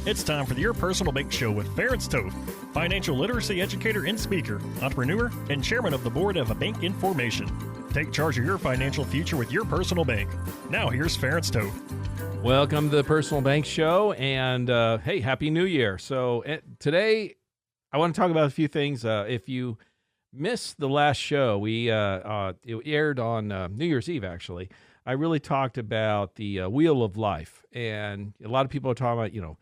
It's time for the Your Personal Bank Show with Ference Toth, financial literacy educator and speaker, entrepreneur, and chairman of the board of a bank in formation. Take charge of your financial future with your personal bank. Now here's Ference Toth. Welcome to the Personal Bank Show, and hey, Happy New Year. So today, I want to talk about a few things. If you missed the last show, it aired on New Year's Eve, actually. I really talked about the wheel of life, and a lot of people are talking about,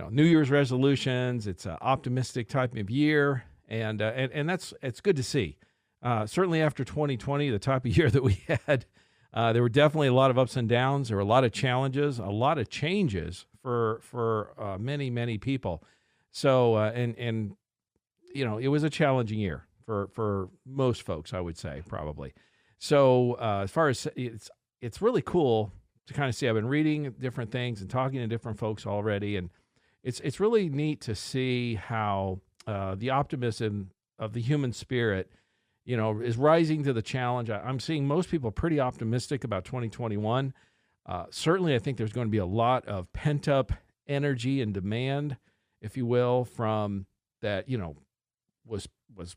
New Year's resolutions. It's an optimistic type of year, and it's good to see. Certainly after 2020, the type of year that we had, there were definitely a lot of ups and downs. There were a lot of challenges, a lot of changes for many people. So it was a challenging year for most folks, I would say, probably. So as far as it's really cool to kind of see. I've been reading different things and talking to different folks already, and it's really neat to see how the optimism of the human spirit, is rising to the challenge. I'm seeing most people pretty optimistic about 2021. Certainly, I think there's going to be a lot of pent-up energy and demand, if you will, from that, was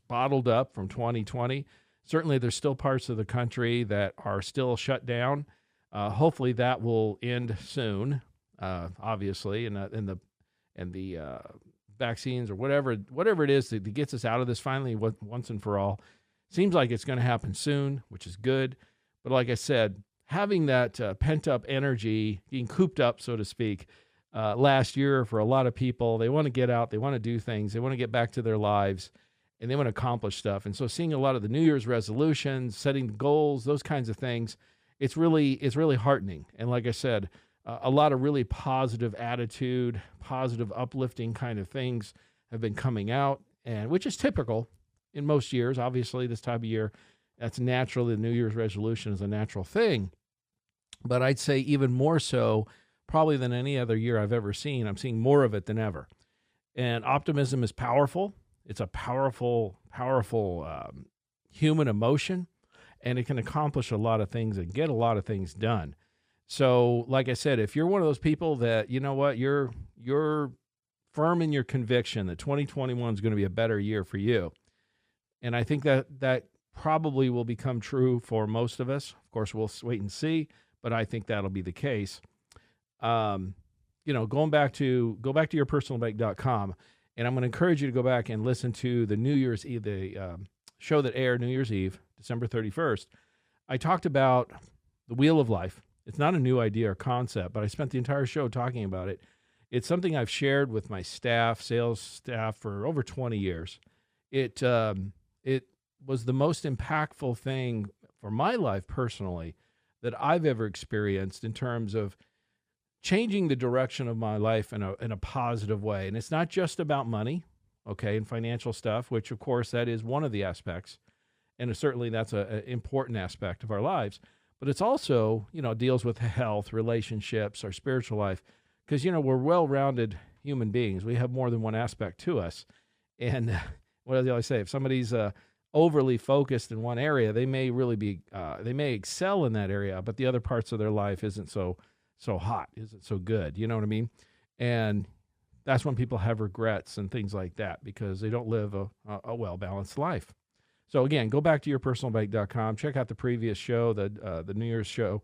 bottled up from 2020. Certainly, there's still parts of the country that are still shut down. Hopefully, that will end soon, obviously, and the vaccines or whatever it is that gets us out of this finally once and for all. Seems like it's going to happen soon, which is good. But like I said, having that pent-up energy, being cooped up, so to speak, last year for a lot of people, they want to get out, they want to do things, they want to get back to their lives, and they want to accomplish stuff. And so seeing a lot of the New Year's resolutions, setting goals, those kinds of things, it's really heartening. And like I said, a lot of really positive attitude, positive, uplifting kind of things have been coming out, and which is typical in most years. Obviously, this time of year, that's natural. The New Year's resolution is a natural thing. But I'd say even more so, probably than any other year I've ever seen. I'm seeing more of it than ever. And optimism is powerful. It's a powerful human emotion, and it can accomplish a lot of things and get a lot of things done. So, like I said, if you're one of those people that, you're firm in your conviction that 2021 is going to be a better year for you, and I think that probably will become true for most of us. Of course, we'll wait and see, but I think that'll be the case. Go back to yourpersonalbank.com, and I'm going to encourage you to go back and listen to the New Year's Eve, the show that aired New Year's Eve, December 31st. I talked about the wheel of life. It's not a new idea or concept, but I spent the entire show talking about it. It's something I've shared with my sales staff for over 20 years. It was the most impactful thing for my life personally that I've ever experienced in terms of changing the direction of my life in a positive way. And it's not just about money, okay, and financial stuff, which of course that is one of the aspects. And certainly that's an important aspect of our lives. But it's also, deals with health, relationships, our spiritual life, because, we're well-rounded human beings. We have more than one aspect to us. And what do they always say? If somebody's overly focused in one area, they may really be, they may excel in that area, but the other parts of their life isn't so hot, isn't so good. You know what I mean? And that's when people have regrets and things like that because they don't live a well-balanced life. So again, go back to yourpersonalbank.com, check out the previous show, the New Year's show,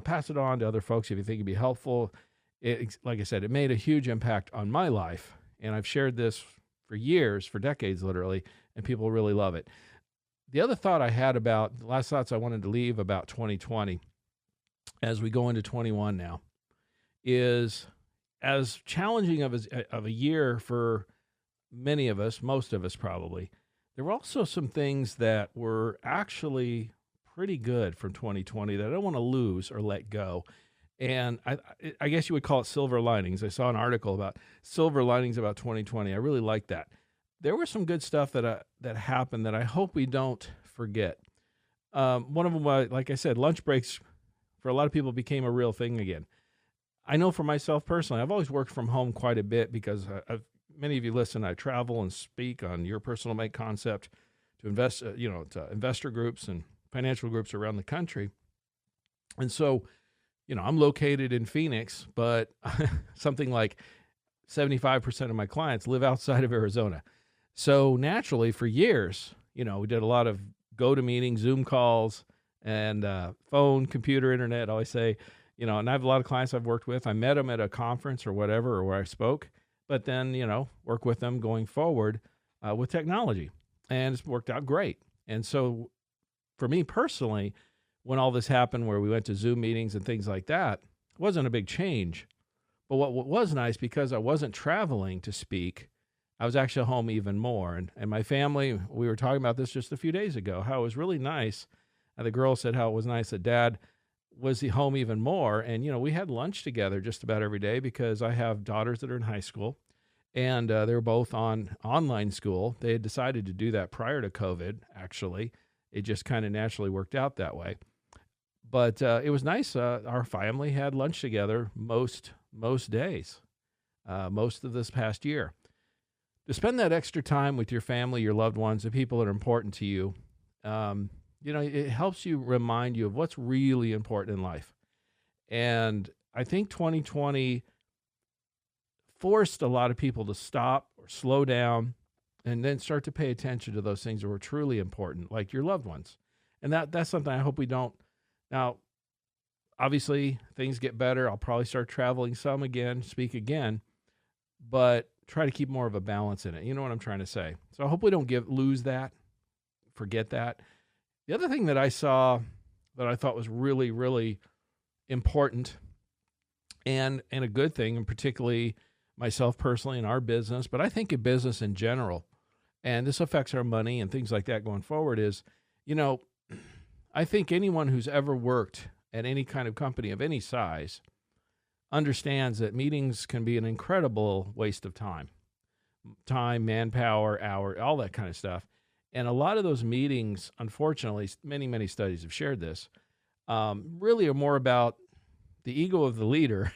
pass it on to other folks if you think it'd be helpful. Like I said, it made a huge impact on my life, and I've shared this for years, for decades literally, and people really love it. The other thought I had the last thoughts I wanted to leave about 2020 as we go into 21 now is as challenging of a year for many of us, most of us probably, there were also some things that were actually pretty good from 2020 that I don't want to lose or let go. And I guess you would call it silver linings. I saw an article about silver linings about 2020. I really like that. There was some good stuff that happened that I hope we don't forget. One of them, like I said, lunch breaks for a lot of people became a real thing again. I know for myself personally, I've always worked from home quite a bit because many of you listen, I travel and speak on Your Personal Bank concept to invest, to investor groups and financial groups around the country. And so, I'm located in Phoenix, but something like 75% of my clients live outside of Arizona. So naturally, for years, we did a lot of go-to-meeting, Zoom calls, and phone, computer, internet. I always say, and I have a lot of clients I've worked with. I met them at a conference or whatever, or where I spoke, but then, work with them going forward with technology. And it's worked out great. And so for me personally, when all this happened, where we went to Zoom meetings and things like that, it wasn't a big change. But what was nice, because I wasn't traveling to speak, I was actually home even more. And my family, we were talking about this just a few days ago, how it was really nice. And the girl said how it was nice that Dad was home even more. And, we had lunch together just about every day, because I have daughters that are in high school, and they were both on online school. They had decided to do that prior to COVID, actually. It just kind of naturally worked out that way. But it was nice. Our family had lunch together most days, most of this past year. To spend that extra time with your family, your loved ones, the people that are important to you, it helps you, remind you of what's really important in life. And I think 2020 forced a lot of people to stop or slow down and then start to pay attention to those things that were truly important, like your loved ones. And that's something I hope we don't. Now, obviously, things get better. I'll probably start traveling some again, speak again, but try to keep more of a balance in it. You know what I'm trying to say? So I hope we don't lose that, forget that. The other thing that I saw that I thought was really, really important and a good thing, and particularly myself personally in our business, but I think in business in general, and this affects our money and things like that going forward, is, I think anyone who's ever worked at any kind of company of any size understands that meetings can be an incredible waste of time, manpower, hour, all that kind of stuff. And a lot of those meetings, unfortunately, many studies have shared this, really are more about the ego of the leader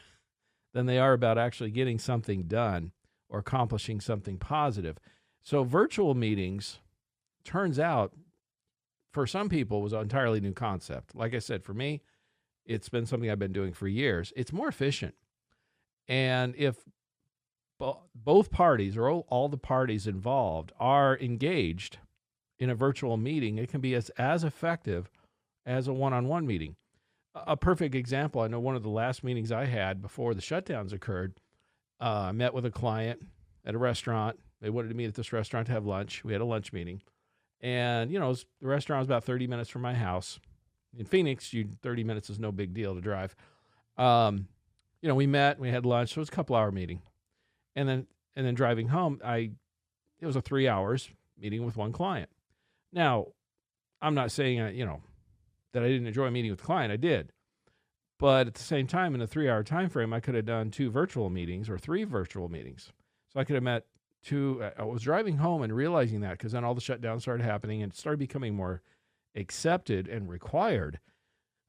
than they are about actually getting something done or accomplishing something positive. So virtual meetings, turns out, for some people, was an entirely new concept. Like I said, for me, it's been something I've been doing for years. It's more efficient. And if both parties, or all the parties involved, are engaged in a virtual meeting, it can be as effective as a one-on-one meeting. A perfect example, I know one of the last meetings I had before the shutdowns occurred, I met with a client at a restaurant. They wanted to meet at this restaurant to have lunch. We had a lunch meeting. And, the restaurant was about 30 minutes from my house. In Phoenix, 30 minutes is no big deal to drive. We met, we had lunch. So it was a couple-hour meeting. And then driving home, it was a 3 hours meeting with one client. Now, I'm not saying, that I didn't enjoy meeting with the client. I did. But at the same time, in a 3-hour time frame, I could have done 2 virtual meetings or 3 virtual meetings. So I could have met 2. I was driving home and realizing that, because then all the shutdowns started happening and it started becoming more accepted and required.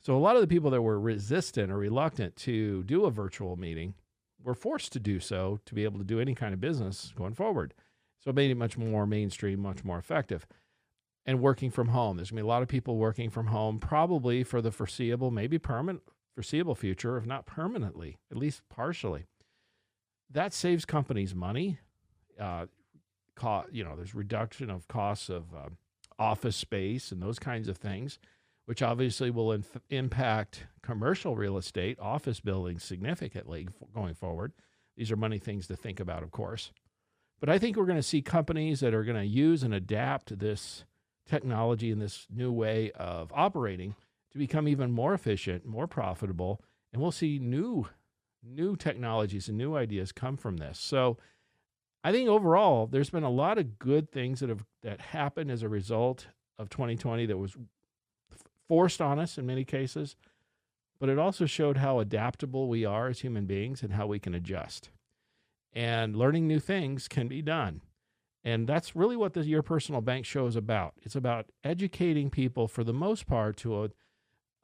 So a lot of the people that were resistant or reluctant to do a virtual meeting were forced to do so to be able to do any kind of business going forward. So it made it much more mainstream, much more effective. And working from home. There's going to be a lot of people working from home, probably for the foreseeable, maybe foreseeable future, if not permanently, at least partially. That saves companies money. There's reduction of costs of office space and those kinds of things, which obviously will impact commercial real estate, office buildings significantly going forward. These are money things to think about, of course. But I think we're going to see companies that are going to use and adapt this technology and this new way of operating to become even more efficient, more profitable, and we'll see new technologies and new ideas come from this. So I think overall, there's been a lot of good things that happened as a result of 2020 that was forced on us in many cases, but it also showed how adaptable we are as human beings and how we can adjust. And learning new things can be done. And that's really what Your Personal Bank Show is about. It's about educating people, for the most part, to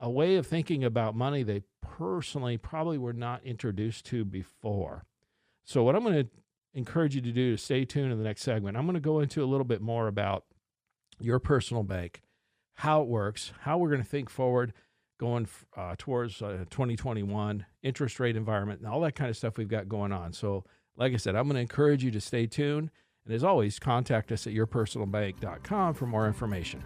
a way of thinking about money they personally probably were not introduced to before. So what I'm going to encourage you to do is stay tuned in the next segment. I'm going to go into a little bit more about Your Personal Bank, how it works, how we're going to think forward going towards 2021, interest rate environment, and all that kind of stuff we've got going on. So Like I said, I'm going to encourage you to stay tuned. And as always, contact us at yourpersonalbank.com for more information.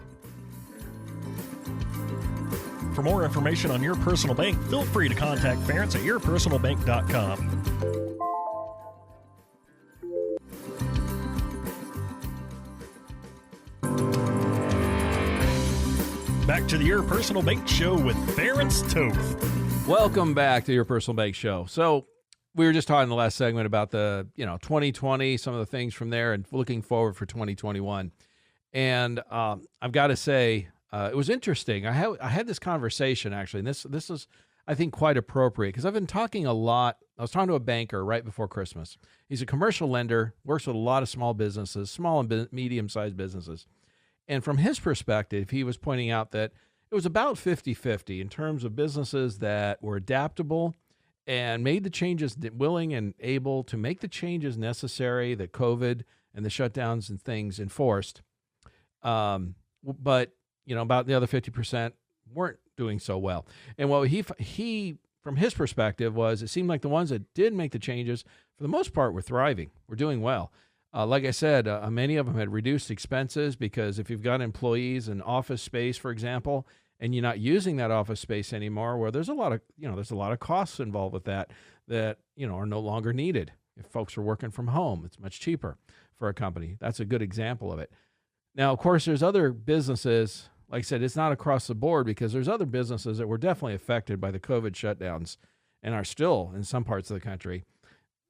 For more information on Your Personal Bank, feel free to contact Ference at yourpersonalbank.com. Back to the Your Personal Bank Show with Ference Toth. Welcome back to Your Personal Bank Show. So we were just talking in the last segment about the 2020, some of the things from there, and looking forward for 2021. And I've got to say, it was interesting. I had this conversation actually, and this is, I think, quite appropriate because I've been talking a lot. I was talking to a banker right before Christmas. He's a commercial lender, works with a lot of small businesses, small and medium-sized businesses. And from his perspective, he was pointing out that it was about 50-50 in terms of businesses that were adaptable and made the changes, willing and able to make the changes necessary that COVID and the shutdowns and things enforced. But, about the other 50% weren't doing so well. And what he from his perspective was, it seemed like the ones that did make the changes, for the most part, were thriving, were doing well. Like I said, many of them had reduced expenses because if you've got employees in office space, for example, and you're not using that office space anymore, where there's a lot of costs involved with that are no longer needed. If folks are working from home, it's much cheaper for a company. That's a good example of it. Now, of course, there's other businesses, like I said, it's not across the board because there's other businesses that were definitely affected by the COVID shutdowns and are still in some parts of the country,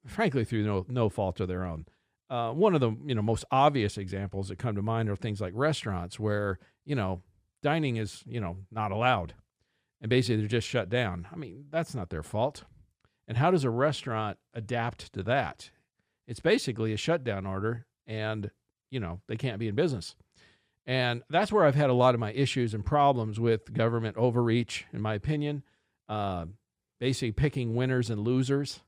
frankly, through no fault of their own. One of the most obvious examples that come to mind are things like restaurants where dining is not allowed, and basically they're just shut down. I mean, that's not their fault. And how does a restaurant adapt to that? It's basically a shutdown order, and they can't be in business. And that's where I've had a lot of my issues and problems with government overreach, in my opinion. Basically picking winners and losers.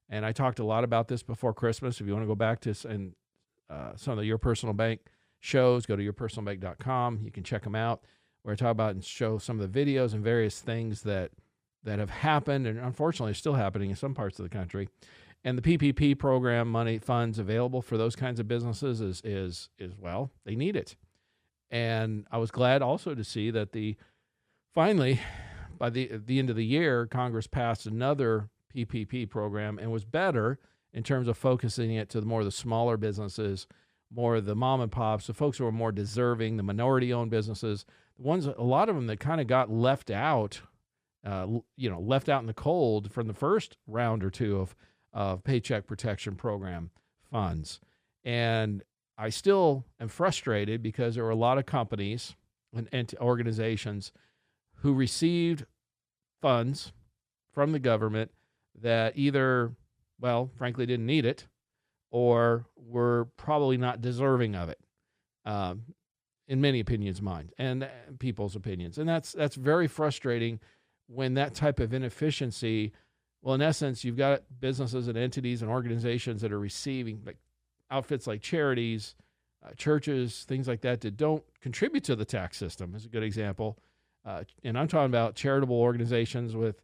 And I talked a lot about this before Christmas. If you want to go back to some of Your Personal Bank shows, go to yourpersonalbank.com. You can check them out, where I talk about and show some of the videos and various things that have happened and unfortunately are still happening in some parts of the country. And the PPP program funds available for those kinds of businesses is well, they need it. And I was glad also to see that finally, by the end of the year, Congress passed another PPP program and was better in terms of focusing it to more of the smaller businesses, more of the mom and pops, the folks who are more deserving, the minority-owned businesses, a lot of them that kind of got left out in the cold from the first round or two of Paycheck Protection Program funds. And I still am frustrated because there were a lot of companies and organizations who received funds from the government that either, frankly, didn't need it or were probably not deserving of it, in many opinions, mine and people's opinions. And that's very frustrating when that type of inefficiency, in essence, you've got businesses and entities and organizations that are receiving, like outfits like charities, churches, things like that don't contribute to the tax system is a good example. And I'm talking about charitable organizations that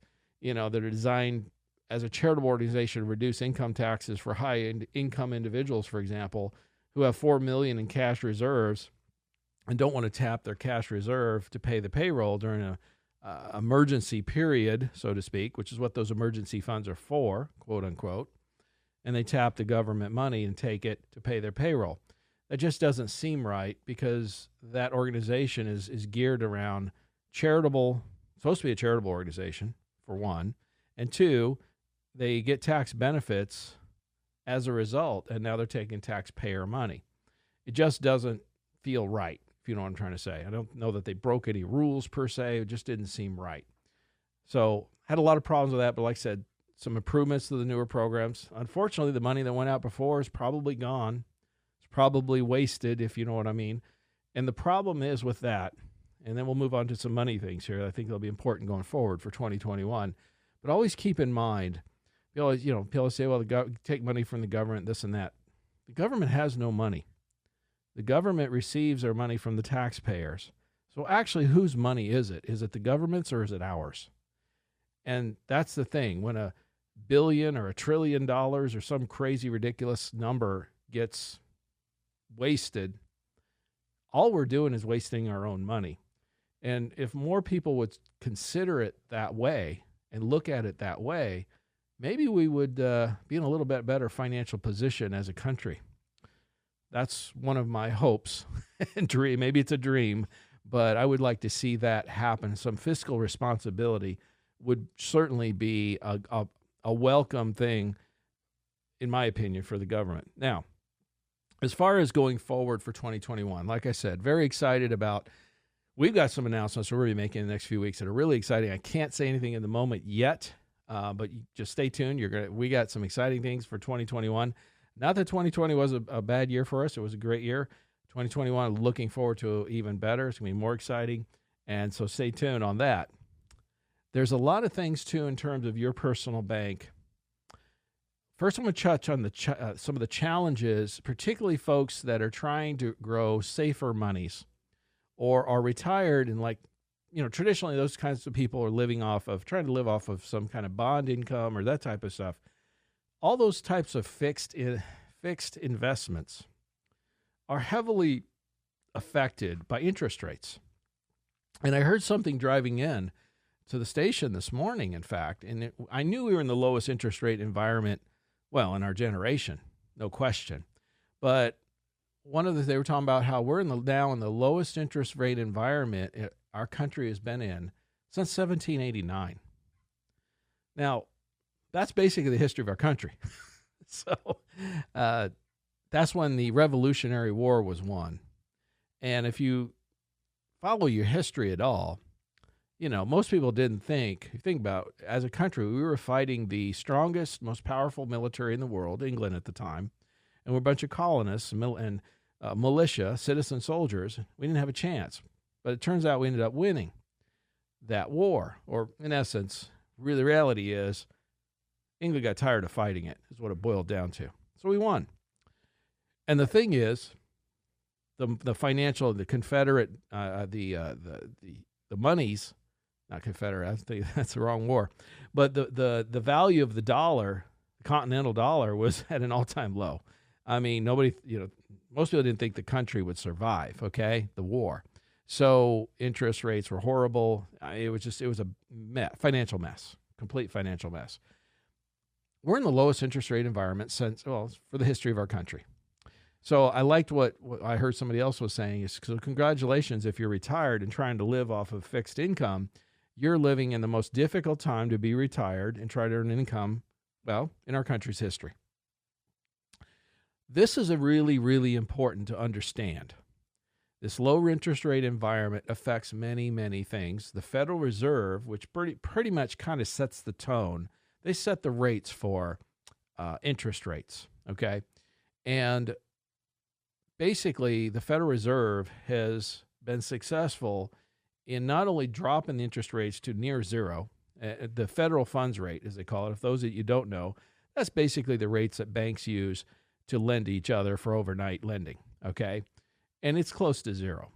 are designed as a charitable organization to reduce income taxes for high-income individuals, for example, who have $4 million in cash reserves and don't want to tap their cash reserve to pay the payroll during a emergency period, so to speak, which is what those emergency funds are for, quote unquote. And they tap the government money and take it to pay their payroll. That just doesn't seem right because that organization is geared around supposed to be a charitable organization, for one, and two, they get tax benefits as a result, and now they're taking taxpayer money. It just doesn't feel right, if you know what I'm trying to say. I don't know that they broke any rules per se. It just didn't seem right. So had a lot of problems with that, but like I said, some improvements to the newer programs. Unfortunately, the money that went out before is probably gone. It's probably wasted, if you know what I mean. And the problem is with that, and then we'll move on to some money things here. I think they'll be important going forward for 2021. But always keep in mind, people say, well, take money from the government, this and that. The government has no money. The government receives their money from the taxpayers. So actually, whose money is it? Is it the government's or is it ours? And that's the thing. When billion or $1 trillion or some crazy, ridiculous number gets wasted, all we're doing is wasting our own money. And if more people would consider it that way and look at it that way, maybe we would be in a little bit better financial position as a country. That's one of my hopes and dream. Maybe it's a dream, but I would like to see that happen. Some fiscal responsibility would certainly be a welcome thing, in my opinion, for the government. Now, as far as going forward for 2021, like I said, very excited about. We've got some announcements we're going to be making in the next few weeks that are really exciting. I can't say anything in the moment yet, but you just stay tuned. We got some exciting things for 2021. Not that 2020 was a bad year for us. It was a great year. 2021, looking forward to even better. It's going to be more exciting. And so stay tuned on that. There's a lot of things, too, in terms of your personal bank. First, I'm going to touch on some of the challenges, particularly folks that are trying to grow safer monies or are retired and traditionally those kinds of people are trying to live off of some kind of bond income or that type of stuff. All those types of fixed investments are heavily affected by interest rates. And I heard something driving in to the station this morning, in fact, and I knew we were in the lowest interest rate environment, well, in our generation, no question. But they were talking about how we're now in the lowest interest rate environment our country has been in since 1789. Now, that's basically the history of our country. So that's when the Revolutionary War was won. And if you follow your history at all, most people didn't think about, as a country, we were fighting the strongest, most powerful military in the world, England at the time, and we're a bunch of colonists and militia, citizen soldiers. We didn't have a chance. But it turns out we ended up winning that war. Or, in essence, the reality is England got tired of fighting it, is what it boiled down to. So we won. And the thing is, the financial, the Confederate, the monies, not Confederate, I think that's the wrong war, but the value of the dollar, the continental dollar, was at an all-time low. I mean, most people didn't think the country would survive, okay, the war. So interest rates were horrible. It was a financial mess, complete financial mess. We're in the lowest interest rate environment for the history of our country. So I liked what I heard somebody else was saying. So congratulations if you're retired and trying to live off of fixed income. You're living in the most difficult time to be retired and try to earn income, in our country's history. This is really, really important to understand. This low interest rate environment affects many, many things. The Federal Reserve, which pretty much kind of sets the tone, they set the rates for interest rates, okay? And basically, the Federal Reserve has been successful in not only dropping the interest rates to near zero, the federal funds rate, as they call it. If those that you don't know, that's basically the rates that banks use to lend to each other for overnight lending, okay? And it's close to zero.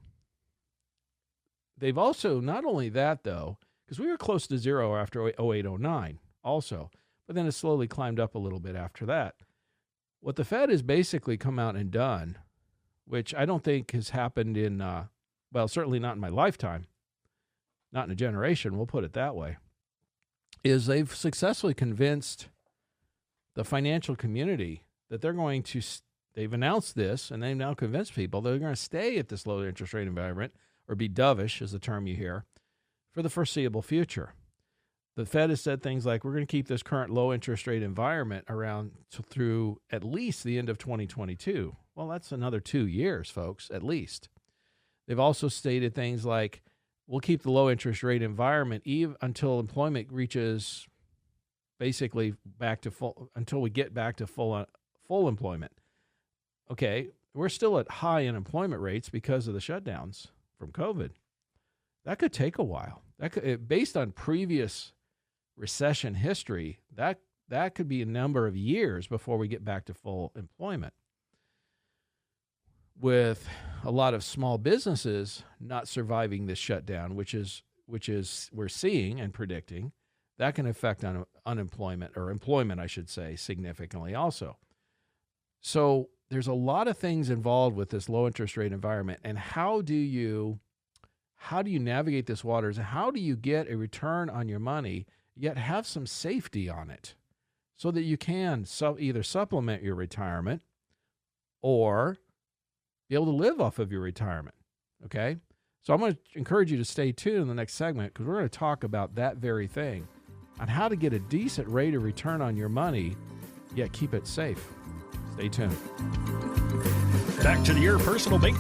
They've also, not only that though, because we were close to zero after 0809 also, but then it slowly climbed up a little bit after that. What the Fed has basically come out and done, which I don't think has happened in, certainly not in my lifetime, not in a generation, we'll put it that way, is they've successfully convinced the financial community that they've announced this, and they've now convinced people they're going to stay at this low interest rate environment, or be dovish is the term you hear, for the foreseeable future. The Fed has said things like, we're going to keep this current low interest rate environment around through at least the end of 2022. Well, that's another 2 years, folks, at least. They've also stated things like, we'll keep the low interest rate environment even until employment reaches basically until we get back to full employment. Okay, we're still at high unemployment rates because of the shutdowns from COVID. That could take a while. Based on previous recession history, that could be a number of years before we get back to full employment. With a lot of small businesses not surviving this shutdown, which is we're seeing and predicting, that can affect on unemployment or employment, I should say, significantly also. So there's a lot of things involved with this low interest rate environment. And how do you navigate this waters? How do you get a return on your money, yet have some safety on it so that you can either supplement your retirement or be able to live off of your retirement? Okay. So I'm going to encourage you to stay tuned in the next segment, because we're going to talk about that very thing, on how to get a decent rate of return on your money, yet keep it safe. Stay tuned. Back to the Your Personal Bank.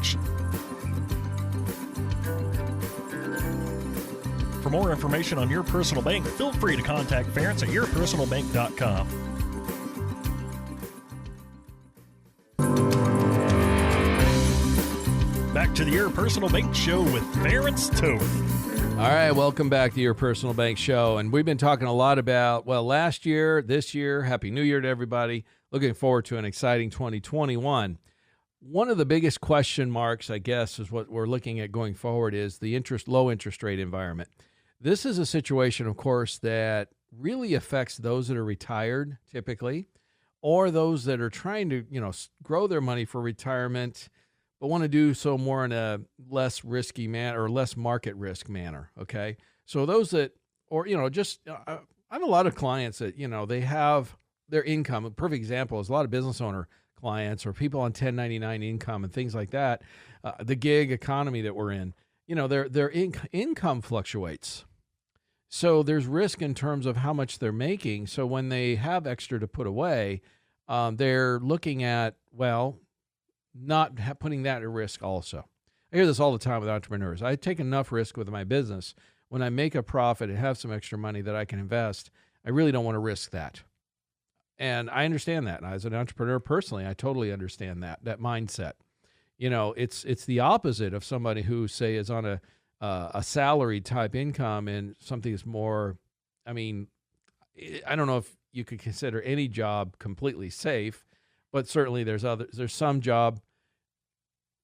For more information on Your Personal Bank, feel free to contact Ference at yourpersonalbank.com. Back to the Your Personal Bank Show with Ference Toth. All right, welcome back to Your Personal Bank Show. And we've been talking a lot about, last year, this year. Happy New Year to everybody. Looking forward to an exciting 2021. One of the biggest question marks, I guess, is what we're looking at going forward is the low interest rate environment. This is a situation, of course, that really affects those that are retired typically, or those that are trying to, grow their money for retirement, but want to do so more in a less risky manner or less market risk manner. Okay. So those that, or, I have a lot of clients that, they have their income. A perfect example is a lot of business owner clients or people on 1099 income and things like that. The gig economy that we're in, their income fluctuates. So there's risk in terms of how much they're making. So when they have extra to put away, they're looking at, not putting that at risk also. I hear this all the time with entrepreneurs. I take enough risk with my business. When I make a profit and have some extra money that I can invest, I really don't want to risk that. And I understand that. And as an entrepreneur personally, I totally understand that mindset. It's the opposite of somebody who, say, is on a salary type income and something is more, I don't know if you could consider any job completely safe, but certainly there's some job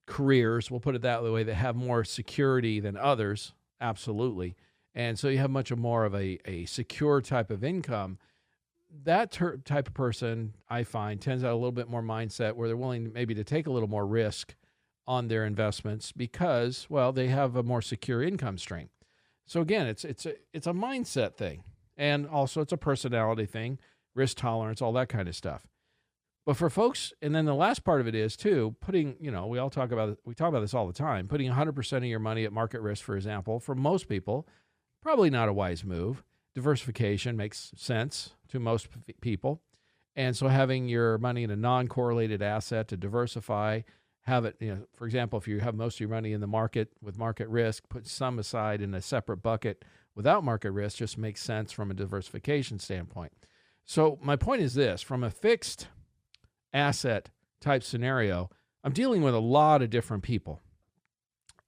careers, we'll put it that way, that have more security than others. Absolutely. And so you have much more of a secure type of income. That type of person, I find, tends to have a little bit more mindset where they're willing maybe to take a little more risk on their investments because, they have a more secure income stream. So again, it's a mindset thing. And also it's a personality thing, risk tolerance, all that kind of stuff. But for folks, and then the last part of it is too, putting, we talk about this all the time, putting 100% of your money at market risk, for example, for most people, probably not a wise move. Diversification makes sense to most people. And so having your money in a non-correlated asset to diversify, have it, for example, if you have most of your money in the market with market risk, put some aside in a separate bucket without market risk just makes sense from a diversification standpoint. So my point is this, from a fixed asset type scenario, I'm dealing with a lot of different people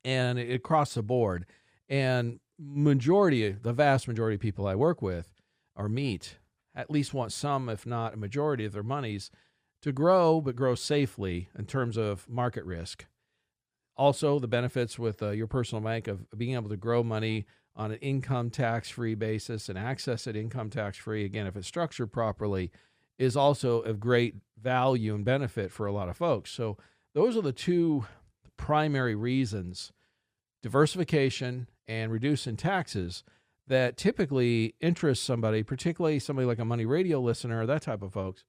and across the board. And the vast majority of people I work with or meet at least want some, if not a majority of their monies to grow, but grow safely in terms of market risk. Also, the benefits with your personal bank of being able to grow money on an income tax-free basis and access it income tax-free, again, if it's structured properly, is also of great value and benefit for a lot of folks. So those are the two primary reasons, diversification and reducing taxes, that typically interest somebody, particularly somebody like a Money Radio listener, that type of folks,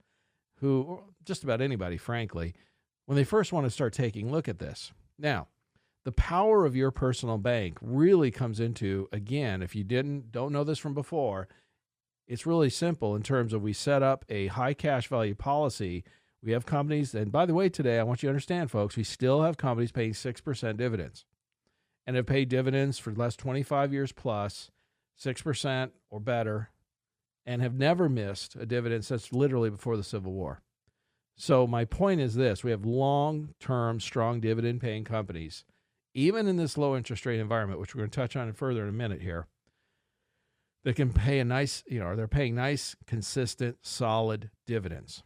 who, just about anybody, frankly, when they first want to start taking a look at this. Now, the power of your personal bank really comes into, again, if you don't know this from before, it's really simple in terms of we set up a high cash value policy. We have companies, and by the way, today, I want you to understand, folks, we still have companies paying 6% dividends and have paid dividends for the last 25 years plus, 6% or better, and have never missed a dividend since literally before the Civil War. So my point is this, we have long-term, strong dividend-paying companies, even in this low interest rate environment, which we're going to touch on further in a minute here, that can pay they're paying nice, consistent, solid dividends.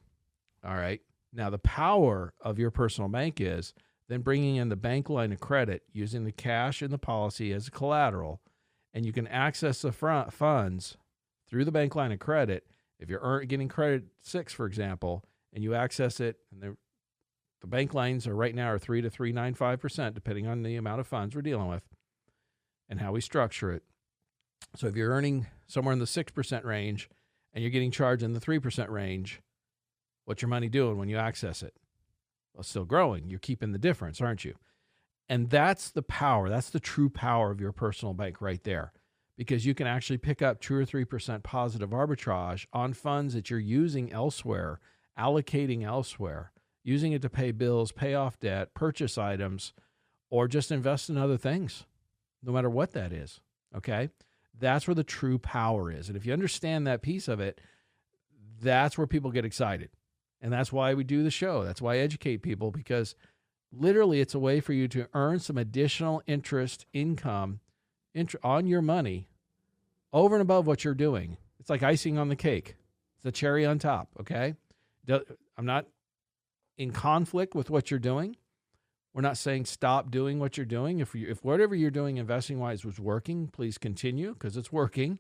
All right. Now, the power of your personal bank is then bringing in the bank line of credit using the cash in the policy as collateral, and you can access the funds through the bank line of credit, if you're getting credit 6, for example, and you access it, and the bank lines are right now are 3 to 3.95%, depending on the amount of funds we're dealing with and how we structure it. So if you're earning somewhere in the 6% range and you're getting charged in the 3% range, what's your money doing when you access it? Well, it's still growing. You're keeping the difference, aren't you? And that's the power. That's the true power of your personal bank right there, because you can actually pick up 2 or 3% positive arbitrage on funds that you're using elsewhere, allocating elsewhere, using it to pay bills, pay off debt, purchase items, or just invest in other things, no matter what that is, okay? That's where the true power is. And if you understand that piece of it, that's where people get excited. And that's why we do the show. That's why I educate people, because literally it's a way for you to earn some additional interest income on your money over and above what you're doing. It's like icing on the cake. It's a cherry on top, okay? I'm not in conflict with what you're doing. We're not saying stop doing what you're doing. If whatever you're doing investing-wise was working, please continue, because it's working,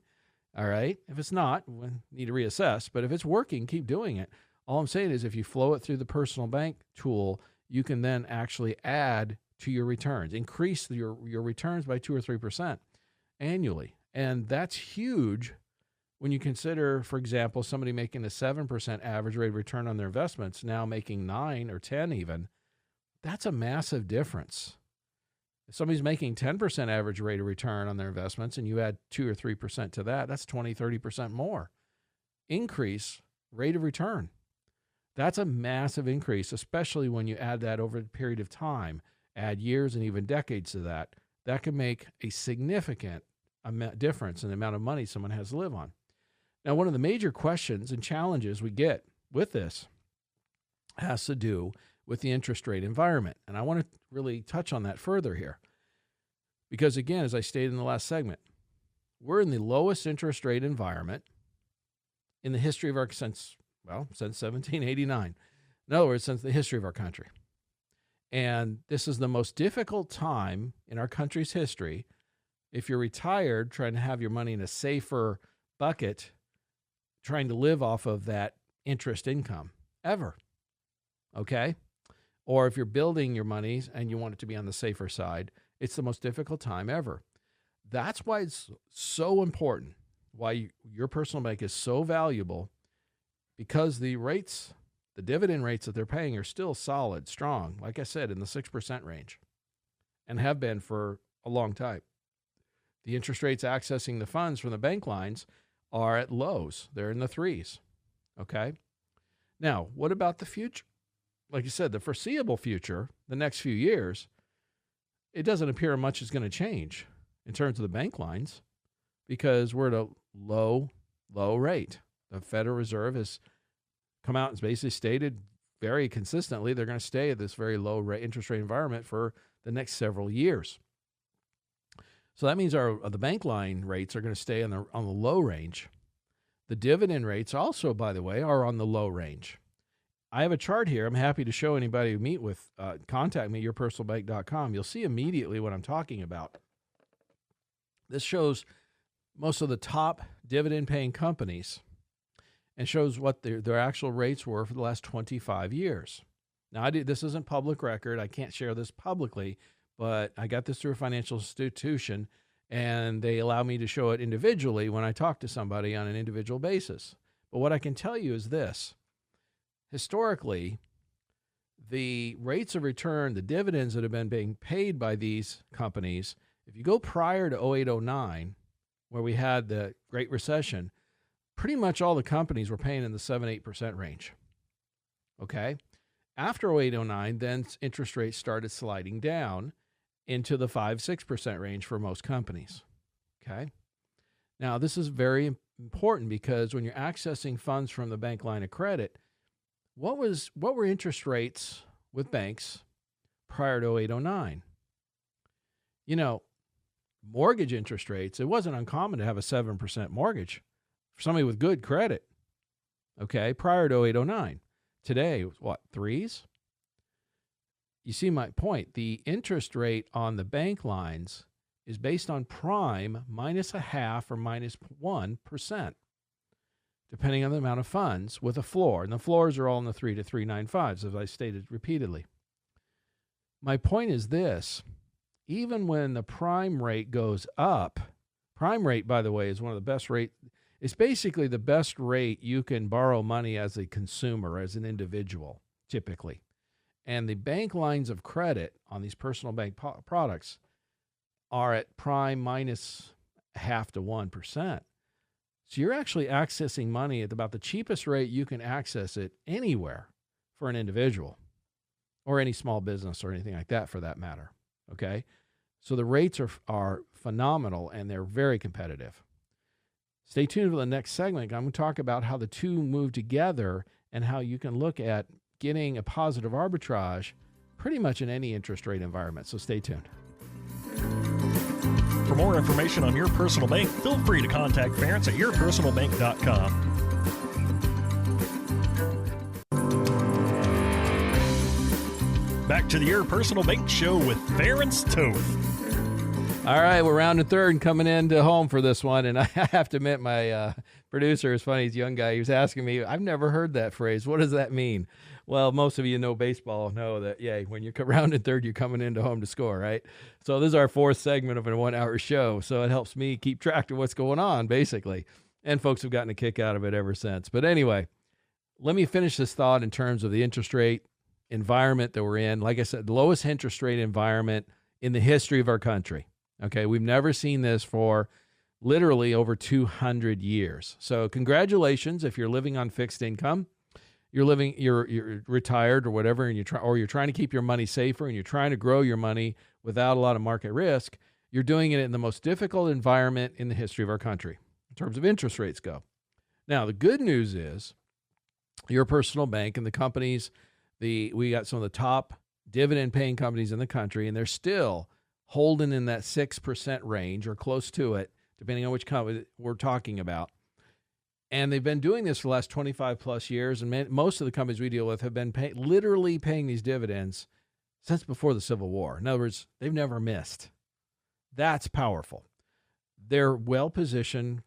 all right? If it's not, we need to reassess. But if it's working, keep doing it. All I'm saying is if you flow it through the personal bank tool, you can then actually add to your returns, increase your returns by 2 or 3% annually. And that's huge when you consider, for example, somebody making a 7% average rate of return on their investments, now making 9 or 10 even. That's a massive difference. If somebody's making 10% average rate of return on their investments and you add 2 or 3% to that, that's 20, 30% more increase rate of return. That's a massive increase, especially when you add that over a period of time, add years and even decades to that. That can make a significant difference in the amount of money someone has to live on. Now, one of the major questions and challenges we get with this has to do with the interest rate environment. And I want to really touch on that further here. Because again, as I stated in the last segment, we're in the lowest interest rate environment in the history of our, since 1789. In other words, since the history of our country. And this is the most difficult time in our country's history. If you're retired, trying to have your money in a safer bucket, trying to live off of that interest income ever. Okay? Or if you're building your money and you want it to be on the safer side, it's the most difficult time ever. That's why it's so important, why your personal bank is so valuable, because the rates, the dividend rates that they're paying are still solid, strong, like I said, in the 6% range, and have been for a long time. The interest rates accessing the funds from the bank lines are at lows. They're in the 3s. Okay? Now, what about the future? Like you said, the foreseeable future, the next few years, it doesn't appear much is going to change in terms of the bank lines, because we're at a low rate. The Federal Reserve has come out and basically stated very consistently they're going to stay at this very low interest rate environment for the next several years. So that means the bank line rates are going to stay on the low range. The dividend rates also, by the way, are on the low range. I have a chart here. I'm happy to show anybody who meet with, contact me, yourpersonalbank.com. You'll see immediately what I'm talking about. This shows most of the top dividend-paying companies and shows what their actual rates were for the last 25 years. Now, this isn't public record. I can't share this publicly, but I got this through a financial institution, and they allow me to show it individually when I talk to somebody on an individual basis. But what I can tell you is this. Historically, the rates of return, the dividends that have been being paid by these companies, if you go prior to 08-09, where we had the Great Recession, pretty much all the companies were paying in the 7-8% range. Okay? After 08-09, then interest rates started sliding down into the 5-6% range for most companies. Okay? Now, this is very important, because when you're accessing funds from the bank line of credit, what were interest rates with banks prior to 08-09? You know, mortgage interest rates, it wasn't uncommon to have a 7% mortgage for somebody with good credit, okay, prior to 08-09. Today, what, 3s? You see my point. The interest rate on the bank lines is based on prime minus 0.5 or minus 1%. depending on the amount of funds, with a floor. And the floors are all in the 3 to 3.95s, as I stated repeatedly. My point is this. Even when the prime rate goes up, prime rate, by the way, is one of the best rate. It's basically the best rate you can borrow money as a consumer, as an individual, typically. And the bank lines of credit on these personal bank products are at prime minus 0.5 to 1%. So you're actually accessing money at about the cheapest rate you can access it anywhere for an individual or any small business or anything like that for that matter. Okay? So the rates are phenomenal and they're very competitive. Stay tuned for the next segment. I'm going to talk about how the two move together and how you can look at getting a positive arbitrage pretty much in any interest rate environment. So stay tuned. For more information on Your Personal Bank, feel free to contact Ference at yourpersonalbank.com. Back to the Your Personal Bank Show with Ference Toth. All right, we're rounding third and coming into home for this one. And I have to admit, my producer is funny. He's a young guy. He was asking me, I've never heard that phrase. What does that mean? Well, most of you know baseball know that, yeah, when you're rounding third, you're coming into home to score, right? So this is our fourth segment of a 1 hour show. So it helps me keep track of what's going on, basically. And folks have gotten a kick out of it ever since. But anyway, let me finish this thought in terms of the interest rate environment that we're in. Like I said, the lowest interest rate environment in the history of our country. Okay, we've never seen this for literally over 200 years. So congratulations if you're living on fixed income. You're retired or whatever, and you're trying to keep your money safer and you're trying to grow your money without a lot of market risk. You're doing it in the most difficult environment in the history of our country in terms of interest rates go. Now, the good news is Your Personal Bank and the companies, we got some of the top dividend paying companies in the country, and they're still holding in that 6% range or close to it, depending on which company we're talking about. And they've been doing this for the last 25 plus years. And most of the companies we deal with have been literally paying these dividends since before the Civil War. In other words, they've never missed. That's powerful. They're well positioned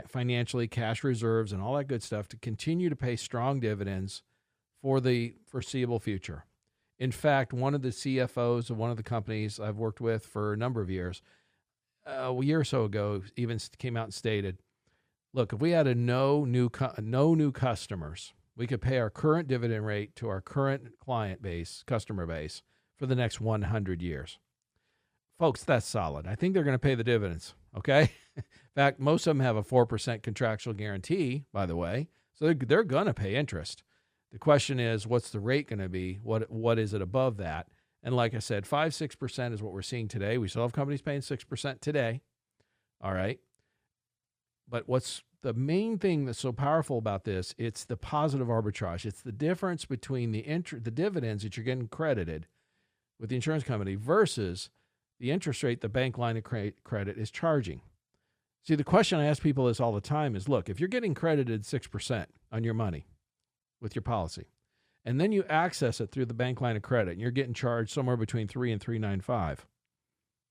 financially, cash reserves and all that good stuff to continue to pay strong dividends for the foreseeable future. In fact, one of the CFOs of one of the companies I've worked with for a number of years, a year or so ago, even came out and stated, look, if we had no new customers, we could pay our current dividend rate to our current customer base for the next 100 years. Folks, that's solid. I think they're going to pay the dividends, okay? In fact, most of them have a 4% contractual guarantee, by the way, so they're going to pay interest. The question is, what's the rate going to be? What is it above that? And like I said, 5-6% is what we're seeing today. We still have companies paying 6% today. All right. But what's the main thing that's so powerful about this? It's the positive arbitrage. It's the difference between the dividends that you're getting credited with the insurance company versus the interest rate the bank line of credit is charging. See, the question I ask people this all the time is, look, if you're getting credited 6% on your money with your policy, and then you access it through the bank line of credit, and you're getting charged somewhere between 3 and 3.95,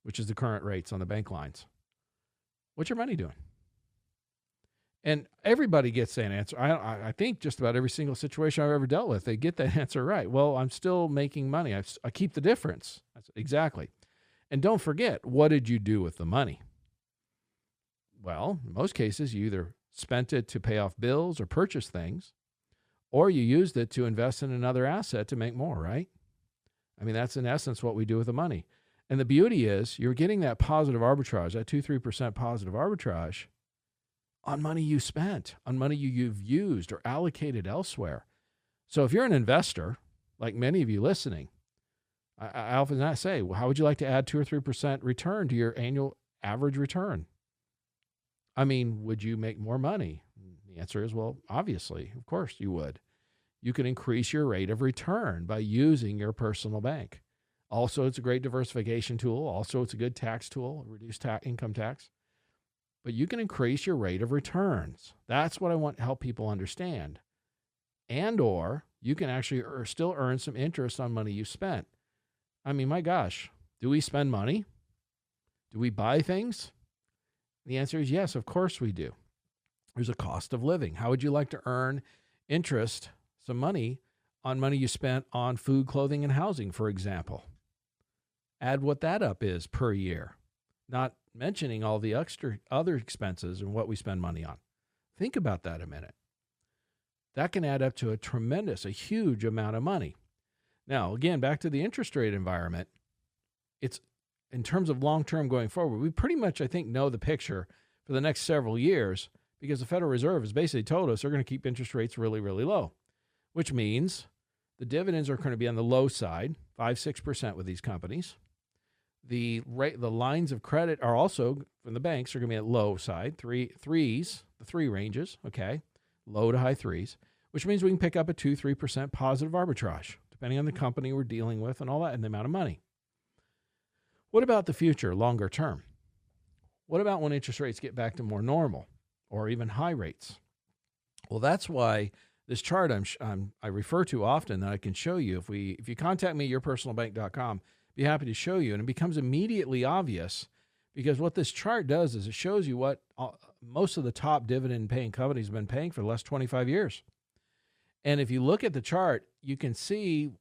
which is the current rates on the bank lines, what's your money doing? And everybody gets that answer. I think just about every single situation I've ever dealt with, they get that answer right. Well, I'm still making money. I keep the difference. Exactly. And don't forget, what did you do with the money? Well, in most cases, you either spent it to pay off bills or purchase things, or you used it to invest in another asset to make more, right? I mean, that's in essence what we do with the money. And the beauty is you're getting that positive arbitrage, that 2-3% positive arbitrage on money you spent, on money you've used or allocated elsewhere. So if you're an investor, like many of you listening, I often say, well, how would you like to add 2 or 3% return to your annual average return? I mean, would you make more money? The answer is, well, obviously, of course you would. You can increase your rate of return by using your personal bank. Also, it's a great diversification tool. Also, it's a good tax tool, reduce income tax. But you can increase your rate of returns. That's what I want to help people understand. And or you can actually still earn some interest on money you spent. I mean, my gosh, do we spend money? Do we buy things? The answer is yes, of course we do. There's a cost of living. How would you like to earn interest, some money, on money you spent on food, clothing, and housing, for example? Add what that up is per year, not mentioning all the extra other expenses and what we spend money on. Think about that a minute. That can add up to a huge amount of money. Now, again, back to the interest rate environment, it's in terms of long-term going forward, we pretty much, I think, know the picture for the next several years because the Federal Reserve has basically told us they're going to keep interest rates really, really low, which means the dividends are going to be on the low side, 5-6% with these companies. The lines of credit are also, from the banks, are going to be at low side, the three ranges, okay, low to high threes, which means we can pick up a 2-3% positive arbitrage, depending on the company we're dealing with and all that and the amount of money. What about the future, longer term? What about when interest rates get back to more normal or even high rates? Well, that's why this chart I refer to often that I can show you. If you contact me, yourpersonalbank.com, be happy to show you. And it becomes immediately obvious because what this chart does is it shows you what most of the top dividend-paying companies have been paying for the last 25 years. And if you look at the chart, you can see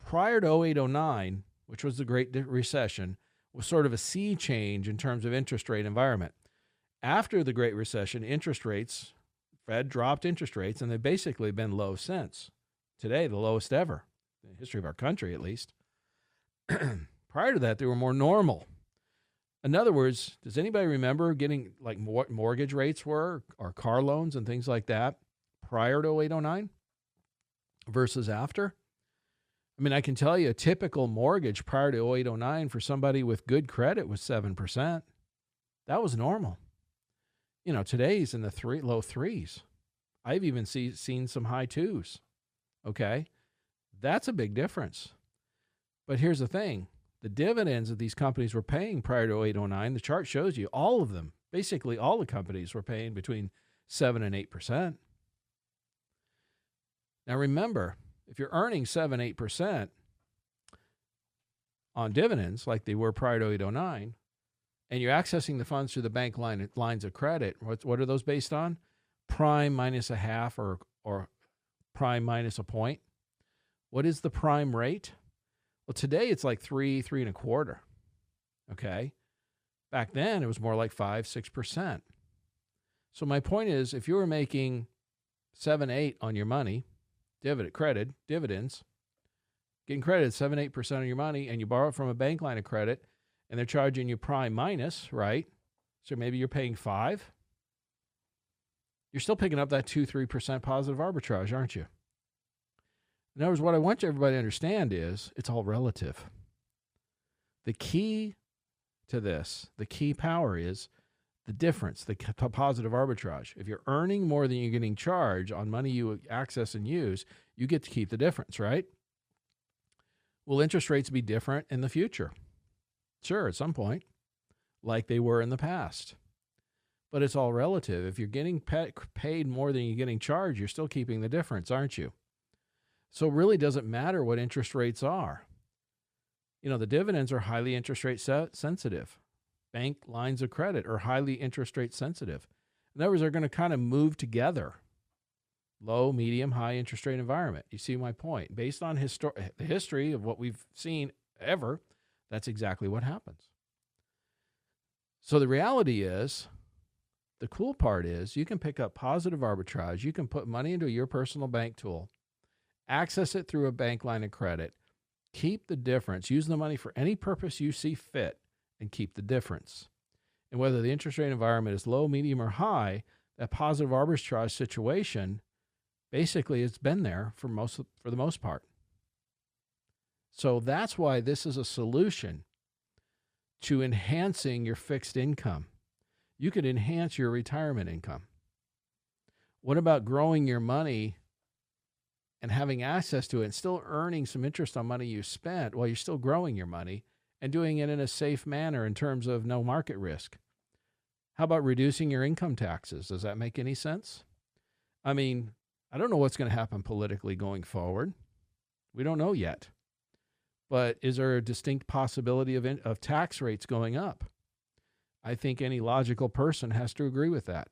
prior to 08-09, which was the Great Recession, was sort of a sea change in terms of interest rate environment. After the Great Recession, interest rates, Fed dropped interest rates, and they've basically been low since. Today, the lowest ever, in the history of our country at least. Prior to that, they were more normal. In other words, does anybody remember getting like what mortgage rates were or car loans and things like that prior to 08-09 versus after? I mean, I can tell you a typical mortgage prior to 08-09 for somebody with good credit was 7%. That was normal. You know, today's in the low threes. I've even seen some high twos. Okay, that's a big difference. But here's the thing. The dividends that these companies were paying prior to 08-09, the chart shows you all of them, basically all the companies were paying between 7 and 8%. Now remember, if you're earning 7-8% on dividends like they were prior to 08-09, and you're accessing the funds through the bank lines of credit, what are those based on? Prime minus a half or prime minus a point. What is the prime rate? Well, today it's like 3.25. Okay. Back then it was more like 5-6%. So my point is, if you were making 7-8 on your money, dividends, getting credited 7-8% on your money, and you borrow it from a bank line of credit, and they're charging you prime minus, right? So maybe you're paying 5. You're still picking up that 2-3% positive arbitrage, aren't you? In other words, what I want everybody to understand is it's all relative. The key to this, the key power is the difference, the positive arbitrage. If you're earning more than you're getting charged on money you access and use, you get to keep the difference, right? Will interest rates be different in the future? Sure, at some point, like they were in the past. But it's all relative. If you're getting paid more than you're getting charged, you're still keeping the difference, aren't you? So it really doesn't matter what interest rates are. You know, the dividends are highly interest rate sensitive. Bank lines of credit are highly interest rate sensitive. In other words, they're going to kind of move together. Low, medium, high interest rate environment. You see my point? Based on the history of what we've seen ever, that's exactly what happens. So the reality is, the cool part is you can pick up positive arbitrage. You can put money into your personal bank tool, access it through a bank line of credit, keep the difference, use the money for any purpose you see fit, and keep the difference. And whether the interest rate environment is low, medium, or high, that positive arbitrage situation, basically it's been there for the most part. So that's why this is a solution to enhancing your fixed income. You could enhance your retirement income. What about growing your money and having access to it and still earning some interest on money you spent while you're still growing your money and doing it in a safe manner in terms of no market risk? How about reducing your income taxes? Does that make any sense? I mean, I don't know what's going to happen politically going forward. We don't know yet. But is there a distinct possibility of tax rates going up? I think any logical person has to agree with that.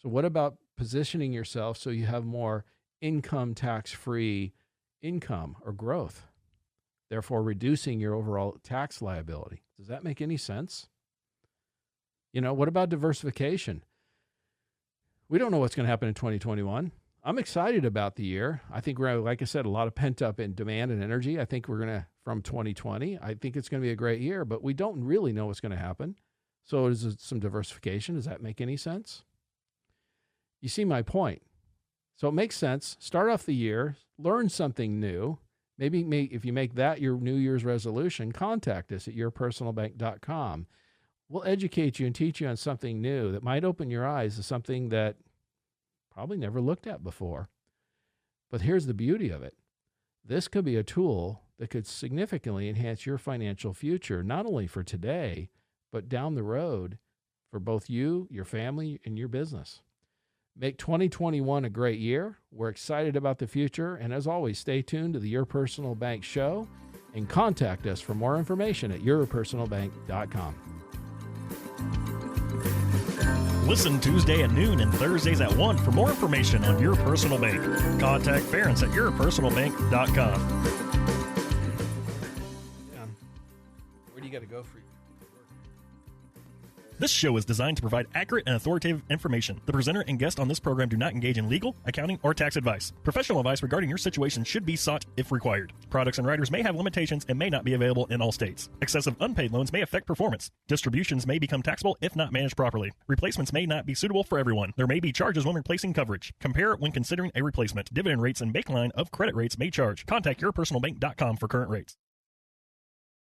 So what about positioning yourself so you have more income tax-free income or growth, therefore reducing your overall tax liability? Does that make any sense? What about diversification? We don't know what's going to happen in 2021. I'm excited about the year. I think we're, like I said, a lot of pent up in demand and energy. I think we're going to, from 2020, I think it's going to be a great year, but we don't really know what's going to happen. So is some diversification. Does that make any sense? You see my point. So it makes sense. Start off the year, learn something new. Maybe if you make that your New Year's resolution, contact us at yourpersonalbank.com. We'll educate you and teach you on something new that might open your eyes to something that probably never looked at before. But here's the beauty of it. This could be a tool that could significantly enhance your financial future, not only for today, but down the road for both you, your family, and your business. Make 2021 a great year. We're excited about the future. And as always, stay tuned to the Your Personal Bank show and contact us for more information at yourpersonalbank.com. Listen Tuesday at noon and Thursdays at 1 for more information on Your Personal Bank. Contact Ference at yourpersonalbank.com. Where do you got to go for you? This show is designed to provide accurate and authoritative information. The presenter and guest on this program do not engage in legal, accounting, or tax advice. Professional advice regarding your situation should be sought if required. Products and riders may have limitations and may not be available in all states. Excessive unpaid loans may affect performance. Distributions may become taxable if not managed properly. Replacements may not be suitable for everyone. There may be charges when replacing coverage. Compare when considering a replacement. Dividend rates and baseline of credit rates may charge. Contact yourpersonalbank.com for current rates.